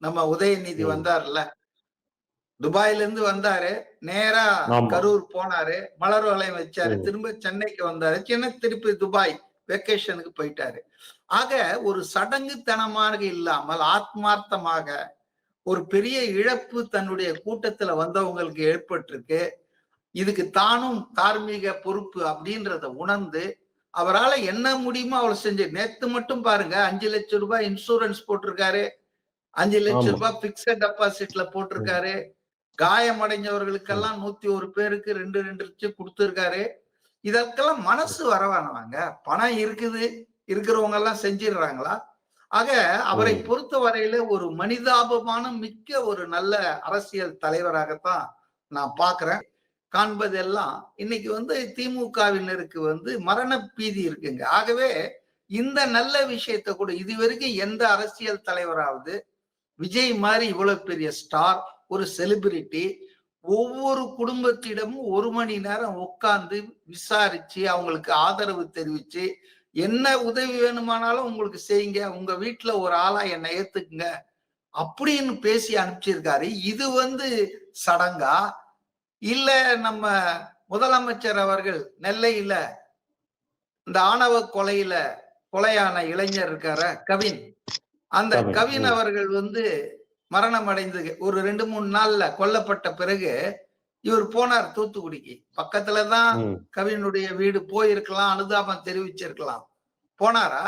நம்ம உதயநிதி வந்தார்ல, துபாயில இருந்து வந்தாரு, நேரா ஆமா. கரூர் போனாரு, மலர் வளையம் வச்சாரு, ம். திரும்ப சென்னைக்கு வந்தாரு, சென்னை திருப்பி துபாய் வெக்கேஷனுக்கு போயிட்டாரு. ஆக ஒரு சடங்குத்தனமாக இல்லாமல் ஆத்மார்த்தமாக ஒரு பெரிய இழப்பு தன்னுடைய கூட்டத்துல வந்தவங்களுக்கு ஏற்பட்டிருக்கு. இதுக்கு தானும் தார்மீக பொறுப்பு அப்படின்றத உணர்ந்து அவரால என்ன முடியுமோ அவர் செஞ்சு நேத்து மட்டும் பாருங்க 5 லட்சம் ரூபாய் இன்சூரன்ஸ் போட்டிருக்காரு, 5 லட்சம் ஆமா. ரூபாய் பிக்சட் டெபாசிட்ல போட்டிருக்காரு, காயமடைஞ்சவர்களுக்கெல்லாம் 101 பேருக்கு 2 லட்சம் கொடுத்திருக்காரு. இதற்கெல்லாம் மனசு வரவேணாங்க. பணம் இருக்குது, இருக்கிறவங்க எல்லாம் செஞ்சிடுறாங்களா? ஆக அவரை பொறுத்த வரையில ஒரு மனிதாபமான மிக்க ஒரு நல்ல அரசியல் தலைவராகத்தான் நான் பார்க்கிறேன். காண்பதெல்லாம் இன்னைக்கு திமுகவினருக்கு மரண பீதி இருக்குங்க. ஆகவே இந்த நல்ல விஷயத்தை கூட இதுவரைக்கும் எந்த அரசியல் தலைவராவது விஜய் மாதிரி இவ்வளவு பெரிய ஸ்டார், ஒரு செலிபிரிட்டி ஒவ்வொரு குடும்பத்திடமும் 1 மணி நேரம் உட்கார்ந்து விசாரிச்சு அவங்களுக்கு ஆதரவு தெரிவிச்சு என்ன உதவி வேணுமானாலும் உங்களுக்கு செய்யுங்க, உங்க வீட்டுல ஒரு ஆளா என்னை ஏத்துக்குங்க அப்படின்னு பேசி அனுப்பிச்சிருக்காரு. இது சடங்கா? இல்ல நம்ம முதலமைச்சர் அவர்கள் நெல்லையில இந்த ஆணவ கொலையில கொலையான இளைஞர் இருக்கார கவின், அந்த கவின் அவர்கள் மரணம் அடைந்து ஒரு 2-3 நாள்ல கொல்லப்பட்ட பிறகு இவர் போனார் தூத்துக்குடிக்கு. பக்கத்துலதான் கவினுடைய வீடு, போயிருக்கலாம், அனுதாபம் தெரிவிச்சிருக்கலாம். போனாரா?